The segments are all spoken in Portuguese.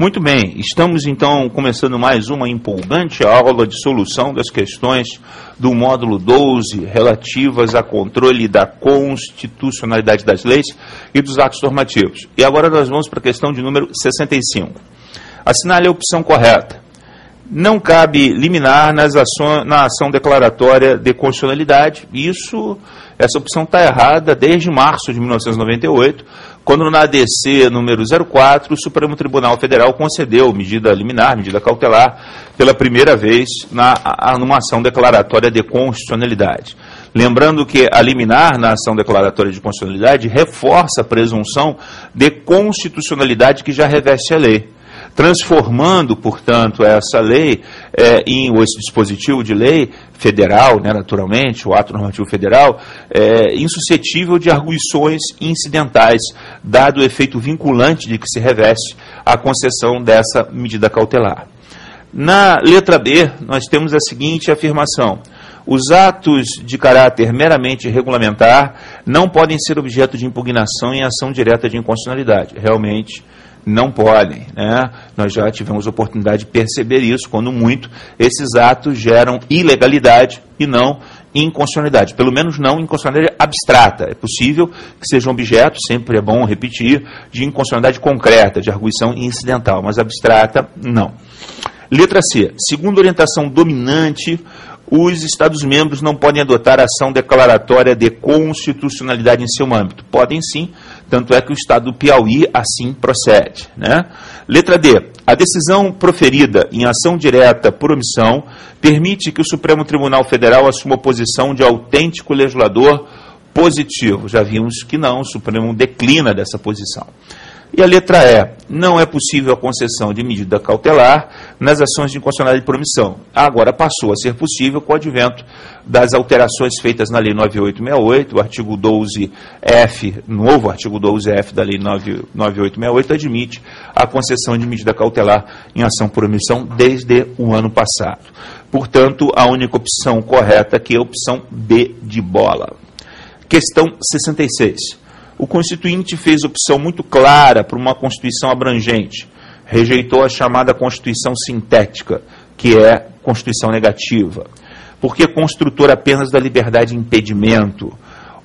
Muito bem, estamos então começando mais uma empolgante aula de solução das questões do módulo 12 relativas a controle da constitucionalidade das leis e dos atos normativos. E agora nós vamos para a questão de número 65. Assinale a opção correta. Não cabe liminar na ação declaratória de constitucionalidade. Essa opção está errada desde março de 1998, quando na ADC número 04, o Supremo Tribunal Federal concedeu medida liminar, medida cautelar, pela primeira vez numa ação declaratória de constitucionalidade. Lembrando que a liminar na ação declaratória de constitucionalidade reforça a presunção de constitucionalidade que já reveste a lei, transformando, portanto, essa lei esse dispositivo de lei federal, naturalmente, o ato normativo federal, insuscetível de arguições incidentais, dado o efeito vinculante de que se reveste a concessão dessa medida cautelar. Na letra B, nós temos a seguinte afirmação: os atos de caráter meramente regulamentar não podem ser objeto de impugnação em ação direta de inconstitucionalidade. Realmente, não podem, Nós já tivemos oportunidade de perceber isso, quando muito esses atos geram ilegalidade e não inconstitucionalidade, pelo menos não inconstitucionalidade abstrata. É possível que sejam objetos, sempre é bom repetir, de inconstitucionalidade concreta, de arguição incidental, mas abstrata, não. Letra C. Segundo orientação dominante, os Estados-membros não podem adotar ação declaratória de constitucionalidade em seu âmbito. Podem sim, tanto é que o Estado do Piauí assim procede. Letra D. A decisão proferida em ação direta por omissão permite que o Supremo Tribunal Federal assuma posição de autêntico legislador positivo. Já vimos que não, o Supremo declina dessa posição. E a letra E, não é possível a concessão de medida cautelar nas ações de inconstitucionalidade por omissão. Agora passou a ser possível com o advento das alterações feitas na Lei 9868, o artigo 12F, novo artigo 12F da Lei 9868, admite a concessão de medida cautelar em ação por omissão desde o ano passado. Portanto, a única opção correta aqui é a opção B de bola. Questão 66. O Constituinte fez opção muito clara por uma Constituição abrangente. Rejeitou a chamada Constituição sintética, que é Constituição negativa, porque é construtora apenas da liberdade de impedimento,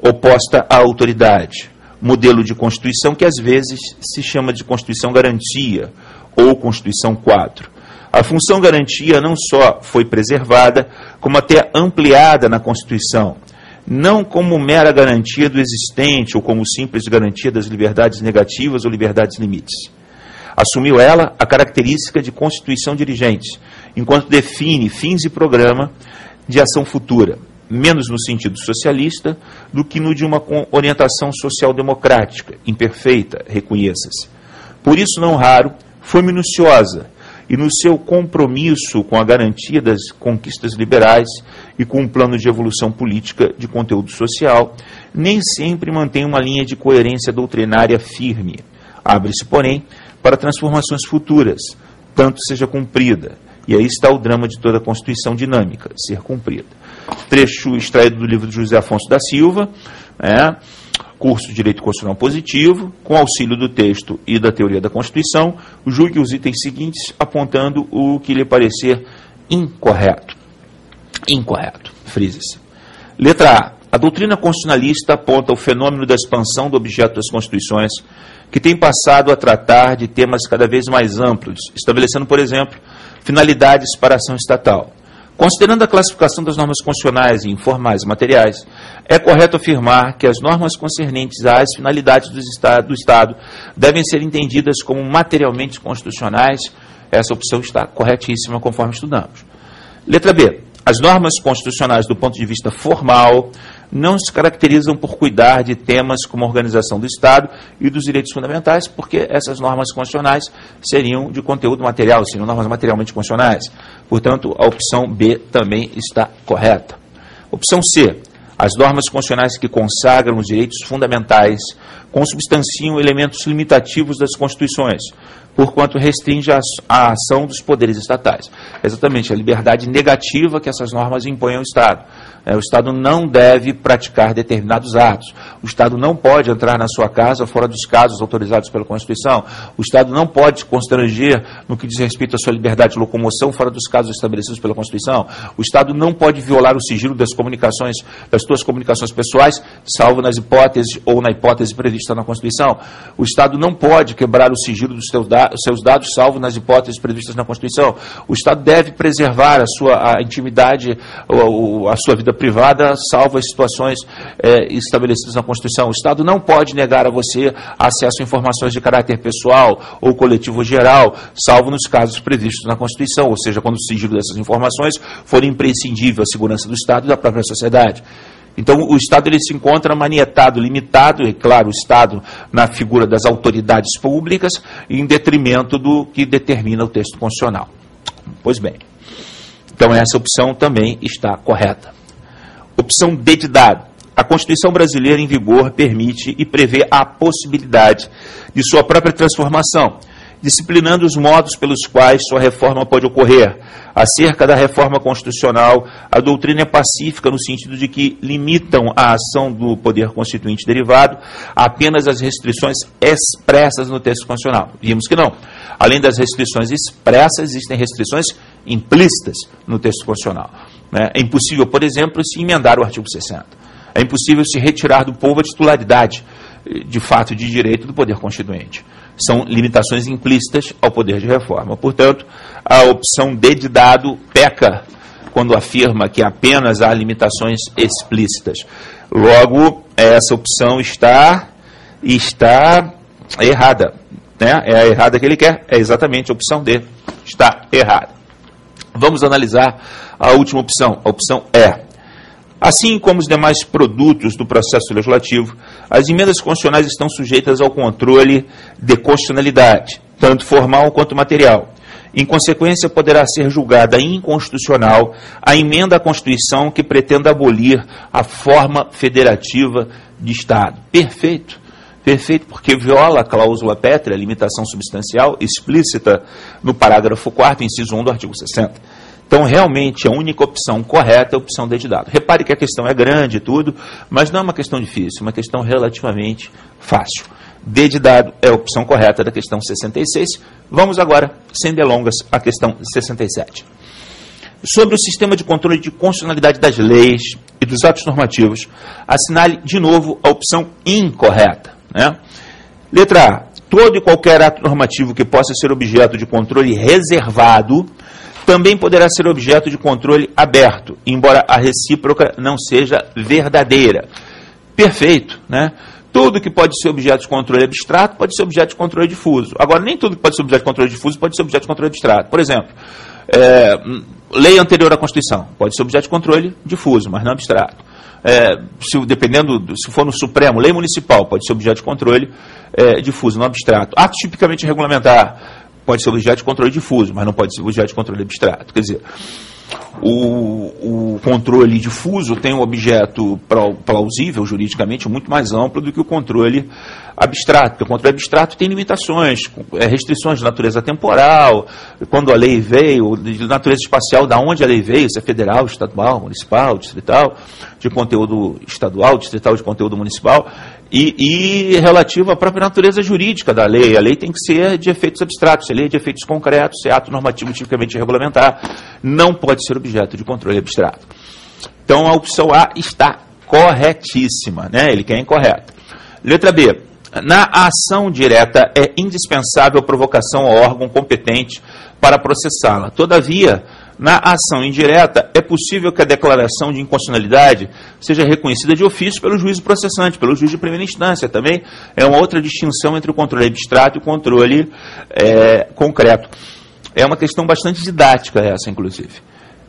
oposta à autoridade. Modelo de Constituição que às vezes se chama de Constituição garantia ou Constituição quadro. A função garantia não só foi preservada, como até ampliada na Constituição, não como mera garantia do existente ou como simples garantia das liberdades negativas ou liberdades limites. Assumiu ela a característica de constituição dirigente, enquanto define fins e programa de ação futura, menos no sentido socialista do que no de uma orientação social-democrática, imperfeita, reconheça-se. Por isso, não raro, foi minuciosa, e no seu compromisso com a garantia das conquistas liberais e com um plano de evolução política de conteúdo social, nem sempre mantém uma linha de coerência doutrinária firme. Abre-se, porém, para transformações futuras, tanto seja cumprida. E aí está o drama de toda a Constituição dinâmica, ser cumprida. Trecho extraído do livro de José Afonso da Silva, curso de Direito Constitucional Positivo, com auxílio do texto e da teoria da Constituição, julgue os itens seguintes apontando o que lhe parecer incorreto. Incorreto, frise-se. Letra A. A doutrina constitucionalista aponta o fenômeno da expansão do objeto das Constituições, que tem passado a tratar de temas cada vez mais amplos, estabelecendo, por exemplo, finalidades para a ação estatal. Considerando a classificação das normas constitucionais em formais e materiais, é correto afirmar que as normas concernentes às finalidades do Estado devem ser entendidas como materialmente constitucionais. Essa opção está corretíssima, conforme estudamos. Letra B. As normas constitucionais, do ponto de vista formal, não se caracterizam por cuidar de temas como a organização do Estado e dos direitos fundamentais, porque essas normas constitucionais seriam de conteúdo material, seriam normas materialmente constitucionais. Portanto, a opção B também está correta. Opção C. As normas constitucionais que consagram os direitos fundamentais consubstanciam elementos limitativos das Constituições, porquanto restringe a ação dos poderes estatais. Exatamente, a liberdade negativa que essas normas impõem ao Estado. O Estado não deve praticar determinados atos. O Estado não pode entrar na sua casa fora dos casos autorizados pela Constituição. O Estado não pode constranger no que diz respeito à sua liberdade de locomoção fora dos casos estabelecidos pela Constituição. O Estado não pode violar o sigilo das comunicações, das suas comunicações pessoais, salvo nas hipóteses ou na hipótese prevista na Constituição. O Estado não pode quebrar o sigilo dos seus dados, salvo nas hipóteses previstas na Constituição. O Estado deve preservar a intimidade, a sua vida privada, salvo as situações estabelecidas na Constituição. O Estado não pode negar a você acesso a informações de caráter pessoal ou coletivo geral, salvo nos casos previstos na Constituição, ou seja, quando o sigilo dessas informações for imprescindível à segurança do Estado e da própria sociedade. Então, o Estado ele se encontra manietado, limitado, e claro, o Estado na figura das autoridades públicas, em detrimento do que determina o texto constitucional. Pois bem, então essa opção também está correta. Opção D de dado. A Constituição brasileira em vigor permite e prevê a possibilidade de sua própria transformação, disciplinando os modos pelos quais sua reforma pode ocorrer. Acerca da reforma constitucional, a doutrina é pacífica no sentido de que limitam a ação do poder constituinte derivado apenas às restrições expressas no texto constitucional. Vimos que não. Além das restrições expressas, existem restrições implícitas no texto constitucional. É impossível, por exemplo, se emendar o artigo 60. É impossível se retirar do povo a titularidade de fato e de direito do poder constituinte. São limitações implícitas ao poder de reforma. Portanto, a opção D de dado peca quando afirma que apenas há limitações explícitas. Logo, essa opção está errada. Né? É a errada que ele quer, é exatamente a opção D. Está errada. Vamos analisar a última opção, a opção E. Assim como os demais produtos do processo legislativo, as emendas constitucionais estão sujeitas ao controle de constitucionalidade, tanto formal quanto material. Em consequência, poderá ser julgada inconstitucional a emenda à Constituição que pretenda abolir a forma federativa de Estado. Perfeito. Perfeito, porque viola a cláusula pétrea, a limitação substancial explícita no parágrafo 4º, inciso 1 do artigo 60. Então, realmente, a única opção correta é a opção D de dado. Repare que a questão é grande e tudo, mas não é uma questão difícil, é uma questão relativamente fácil. D de dado é a opção correta da questão 66. Vamos agora, sem delongas, à questão 67. Sobre o sistema de controle de constitucionalidade das leis e dos atos normativos, assinale de novo a opção incorreta. Né? Letra A. Todo e qualquer ato normativo que possa ser objeto de controle reservado também poderá ser objeto de controle aberto, embora a recíproca não seja verdadeira. Perfeito, né? Tudo que pode ser objeto de controle abstrato pode ser objeto de controle difuso. Agora, nem tudo que pode ser objeto de controle difuso pode ser objeto de controle abstrato. Por exemplo, lei anterior à Constituição pode ser objeto de controle difuso, mas não abstrato. Se for no Supremo, lei municipal pode ser objeto de controle difuso, não abstrato. Ato tipicamente regulamentar pode ser objeto de controle difuso, mas não pode ser objeto de controle abstrato. Quer dizer, o controle difuso tem um objeto plausível juridicamente muito mais amplo do que o controle abstrato, porque o controle abstrato tem limitações, restrições de natureza temporal, quando a lei veio, de natureza espacial, da onde a lei veio, se é federal, estadual, municipal, distrital, de conteúdo estadual, distrital de conteúdo municipal, e relativo à própria natureza jurídica da lei. A lei tem que ser de efeitos abstratos, a lei é de efeitos concretos, é ato normativo tipicamente regulamentar, não pode ser objeto de controle abstrato. Então a opção A está corretíssima, né? Ele quer incorreta. Letra B. Na ação direta é indispensável a provocação ao órgão competente para processá-la. Todavia, na ação indireta, é possível que a declaração de inconstitucionalidade seja reconhecida de ofício pelo juízo processante, pelo juiz de primeira instância. Também é uma outra distinção entre o controle abstrato e o controle concreto. É uma questão bastante didática essa, inclusive.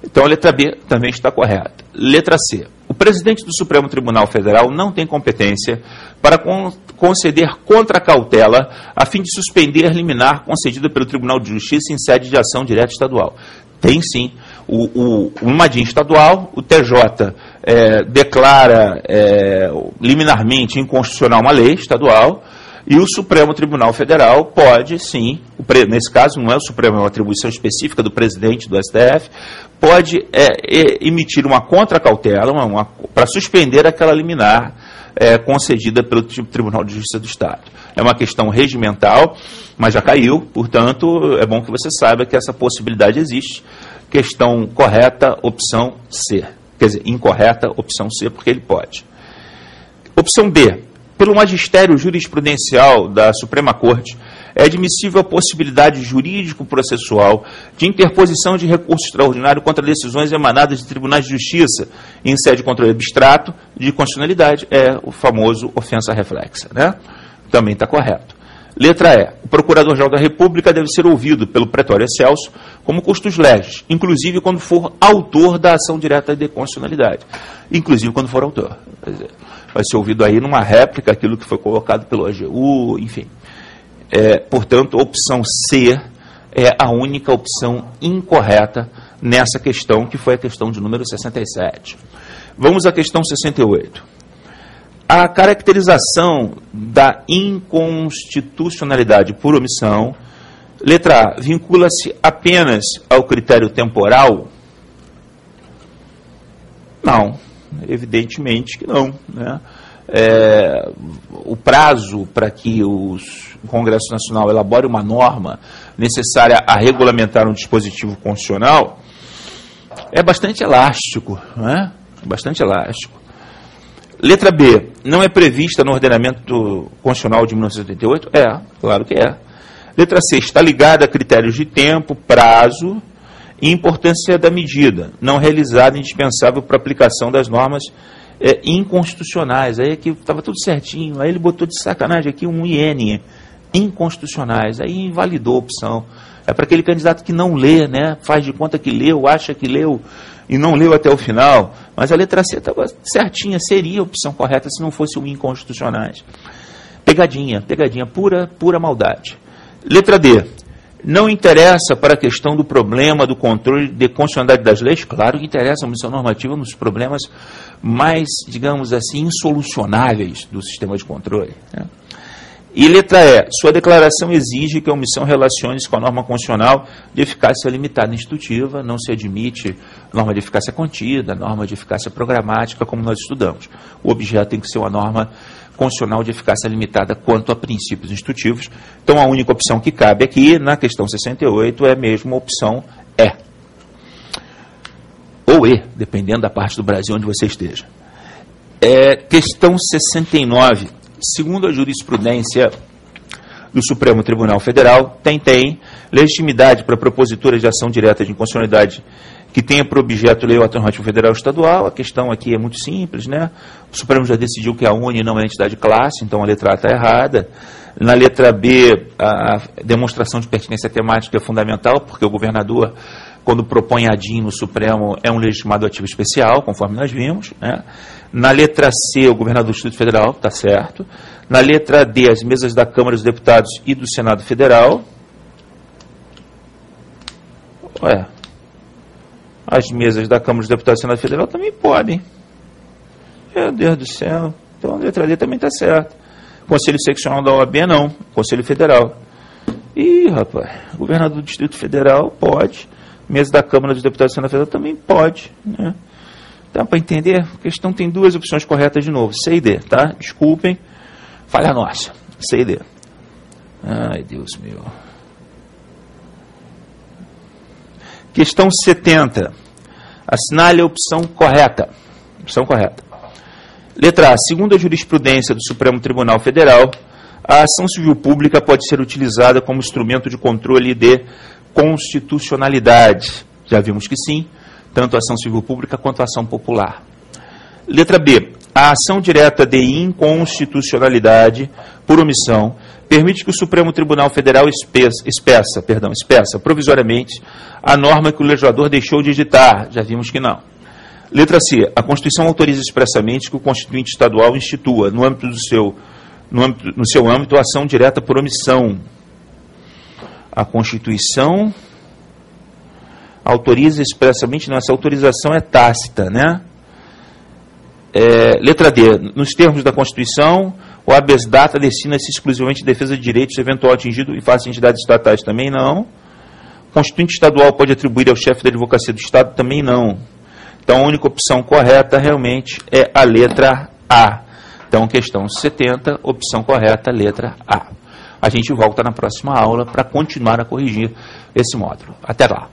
Então, a letra B também está correta. Letra C. O presidente do Supremo Tribunal Federal não tem competência para conceder contracautela a fim de suspender liminar concedida pelo Tribunal de Justiça em sede de ação direta estadual. Tem sim. Uma DIN estadual, o TJ declara liminarmente inconstitucional uma lei estadual, E o Supremo Tribunal Federal pode, sim, nesse caso não é o Supremo, é uma atribuição específica do presidente do STF, pode emitir uma contracautela para suspender aquela liminar concedida pelo Tribunal de Justiça do Estado. É uma questão regimental, mas já caiu, portanto, é bom que você saiba que essa possibilidade existe. Questão correta, opção C. Quer dizer, incorreta, opção C, porque ele pode. Opção B. Pelo magistério jurisprudencial da Suprema Corte, é admissível a possibilidade jurídico-processual de interposição de recurso extraordinário contra decisões emanadas de tribunais de justiça em sede de controle abstrato de constitucionalidade. É o famoso ofensa reflexa, né? Também está correto. Letra E. O Procurador-Geral da República deve ser ouvido pelo Pretório Excelso como custos legis, inclusive quando for autor da ação direta de constitucionalidade. Inclusive quando for autor. Quer dizer, vai ser ouvido aí numa réplica aquilo que foi colocado pelo AGU, enfim. Portanto, a opção C é a única opção incorreta nessa questão, que foi a questão de número 67. Vamos à questão 68. A caracterização da inconstitucionalidade por omissão, letra A, vincula-se apenas ao critério temporal? Não, evidentemente que não, né? O prazo para que o Congresso Nacional elabore uma norma necessária a regulamentar um dispositivo constitucional é bastante elástico, né? Bastante elástico. Letra B, não é prevista no ordenamento constitucional de 1988? Claro que é. Letra C, está ligada a critérios de tempo, prazo e importância da medida, não realizada indispensável para a aplicação das normas inconstitucionais. Aí aqui estava tudo certinho, aí ele botou de sacanagem aqui um IN, inconstitucionais, aí invalidou a opção. É para aquele candidato que não lê, né? Faz de conta que leu, acha que leu e não leu até o final. Mas a letra C estava certinha, seria a opção correta se não fosse o inconstitucionais. Pegadinha, pura maldade. Letra D. Não interessa para a questão do problema do controle de constitucionalidade das leis? Claro que interessa a omissão normativa nos problemas mais, digamos assim, insolucionáveis do sistema de controle, né? E letra E, sua declaração exige que a omissão relacione-se com a norma constitucional de eficácia limitada institutiva, não se admite norma de eficácia contida, norma de eficácia programática, como nós estudamos. O objeto tem que ser uma norma constitucional de eficácia limitada quanto a princípios institutivos. Então, a única opção que cabe aqui, na questão 68, é mesmo a opção E. Ou E, dependendo da parte do Brasil onde você esteja. Questão 69. Segundo a jurisprudência do Supremo Tribunal Federal, tem legitimidade para propositura de ação direta de inconstitucionalidade que tenha por objeto lei ou ato normativo federal ou estadual. A questão aqui é muito simples, né? O Supremo já decidiu que a UNE não é entidade de classe, então a letra A está errada. Na letra B, a demonstração de pertinência temática é fundamental, porque o governador, quando propõe ADIM no Supremo, é um legitimado ativo especial, conforme nós vimos, né? Na letra C, o governador do Distrito Federal, está certo. Na letra D, as mesas da Câmara dos Deputados e do Senado Federal. As mesas da Câmara dos Deputados e do Senado Federal também podem. Meu Deus do céu. Então a letra D também está certa. Conselho Seccional da OAB, não. Conselho Federal. Ih, rapaz, governador do Distrito Federal pode. Mesa da Câmara dos Deputados e do Senado Federal também pode, né? Dá para entender? A questão tem duas opções corretas de novo. C e D, tá? Desculpem. Falha nossa. C e D. Ai, Deus meu. Questão 70. Assinale a opção correta. Opção correta. Letra A. Segundo a jurisprudência do Supremo Tribunal Federal, a ação civil pública pode ser utilizada como instrumento de controle de constitucionalidade. Já vimos que sim, tanto a ação civil pública quanto a ação popular. Letra B. A ação direta de inconstitucionalidade por omissão permite que o Supremo Tribunal Federal espeça provisoriamente a norma que o legislador deixou de editar. Já vimos que não. Letra C. A Constituição autoriza expressamente que o Constituinte Estadual institua, no seu âmbito, a ação direta por omissão. A Constituição autoriza expressamente, não, essa autorização é tácita, né? Letra D, nos termos da Constituição, o habeas data destina-se exclusivamente à defesa de direitos eventual atingido e face a entidades estatais, também não. Constituinte estadual pode atribuir ao chefe da advocacia do Estado, também não. Então, a única opção correta, realmente, é a letra A. Então, questão 70, opção correta, letra A. A gente volta na próxima aula para continuar a corrigir esse módulo. Até lá.